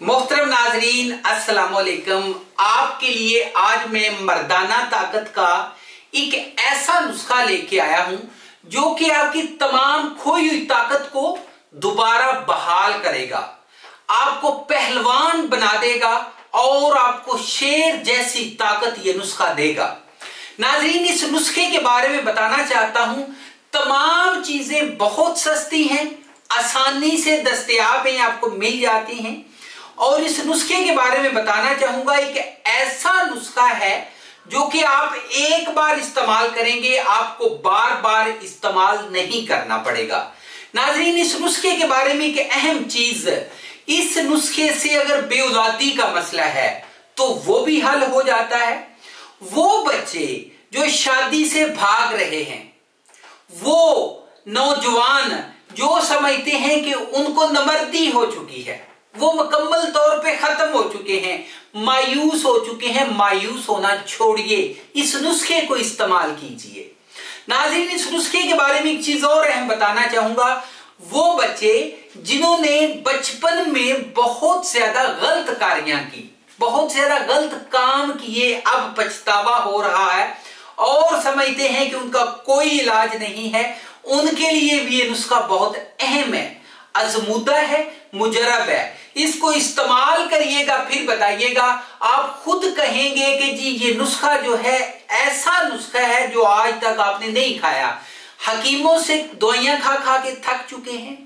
मोहतरम नाजरीन अस्सलाम वालेकुम। आपके लिए आज मैं मर्दाना ताकत का एक ऐसा नुस्खा लेके आया हूं जो कि आपकी तमाम खोई हुई ताकत को दोबारा बहाल करेगा, आपको पहलवान बना देगा और आपको शेर जैसी ताकत ये नुस्खा देगा। नाजरीन, इस नुस्खे के बारे में बताना चाहता हूं। तमाम चीजें बहुत सस्ती हैं, आसानी से दस्तयाब हैं, आपको मिल जाती हैं। और इस नुस्खे के बारे में बताना चाहूंगा, एक ऐसा नुस्खा है जो कि आप एक बार इस्तेमाल करेंगे, आपको बार बार इस्तेमाल नहीं करना पड़ेगा। नाज़रीन, इस नुस्खे के बारे में एक अहम चीज, इस नुस्खे से अगर बेऔलादी का मसला है तो वो भी हल हो जाता है। वो बच्चे जो शादी से भाग रहे हैं, वो नौजवान जो समझते हैं कि उनको नमर्दी हो चुकी है, वो मुकम्मल तौर पे खत्म हो चुके हैं, मायूस हो चुके हैं, मायूस होना छोड़िए, इस नुस्खे को इस्तेमाल कीजिए। नाज़रीन, इस नुस्खे के बारे में एक चीज और अहम बताना चाहूंगा। वो बच्चे जिन्होंने बचपन में बहुत ज्यादा गलत कारियां की, बहुत ज्यादा गलत काम किए, अब पछतावा हो रहा है और समझते हैं कि उनका कोई इलाज नहीं है, उनके लिए भी ये नुस्खा बहुत अहम है, आजमूदा है, मुजरब है। इसको इस्तेमाल करिएगा, फिर बताइएगा, आप खुद कहेंगे कि जी ये नुस्खा जो है ऐसा नुस्खा है जो आज तक आपने नहीं खाया। हकीमों से दवाइयां खा खा के थक चुके हैं,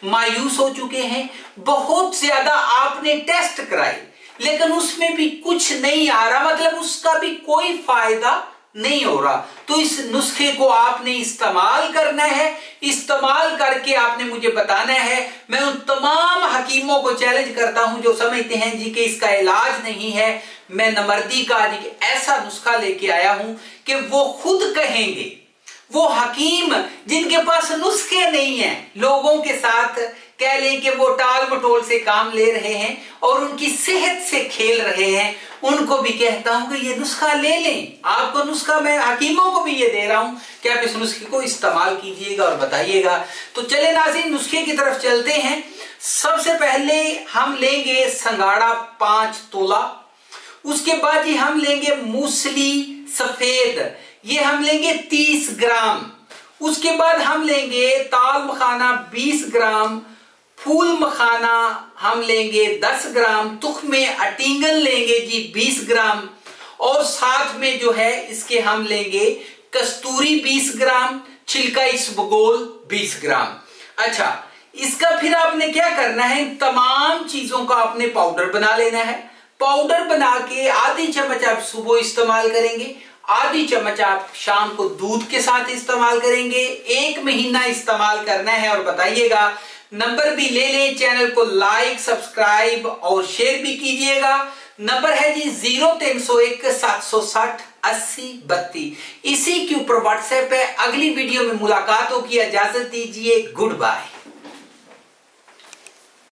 मायूस हो चुके हैं, बहुत ज्यादा आपने टेस्ट कराए लेकिन उसमें भी कुछ नहीं आ रहा, मतलब उसका भी कोई फायदा नहीं हो रहा। तो इस नुस्खे को आपने इस्तेमाल करना है, इस्तेमाल करके आपने मुझे बताना है। मैं उन तमाम हकीमों को चैलेंज करता हूं जो समझते हैं जी कि इसका इलाज नहीं है। मैं नमर्दी का आज ऐसा नुस्खा लेके आया हूं कि वो खुद कहेंगे, वो हकीम जिनके पास नुस्खे नहीं है, लोगों के साथ कह लें कि वो टाल मटोल से काम ले रहे हैं और उनकी सेहत से खेल रहे हैं, उनको भी कहता हूं कि ये नुस्खा ले लें। आपको नुस्खा मैं हकीमों को भी ये दे रहा हूं कि आप इस नुस्खे को इस्तेमाल कीजिएगा और बताइएगा। तो चले नाज़रीन, नुस्खे की तरफ चलते हैं। सबसे पहले हम लेंगे संगाड़ा 5 तोला। उसके बाद ही हम लेंगे मूसली सफेद, ये हम लेंगे 30 ग्राम। उसके बाद हम लेंगे ताल मखाना 20 ग्राम, फूल मखाना हम लेंगे 10 ग्राम, तुख्मे अटींगन लेंगे जी 20 ग्राम, और साथ में जो है इसके हम लेंगे कस्तूरी 20 ग्राम, छिलका इसबगोल 20 ग्राम। अच्छा, इसका फिर आपने क्या करना है, तमाम चीजों का आपने पाउडर बना लेना है। पाउडर बना के आधी चम्मच आप सुबह इस्तेमाल करेंगे, आधी चम्मच आप शाम को दूध के साथ इस्तेमाल करेंगे। 1 महीना इस्तेमाल करना है और बताइएगा। नंबर भी ले लें, चैनल को लाइक, सब्सक्राइब और शेयर भी कीजिएगा। नंबर है जी 0301 760 80 32। इसी के ऊपर व्हाट्सएप है। अगली वीडियो में मुलाकात होगी, इजाजत दीजिए, गुड बाय।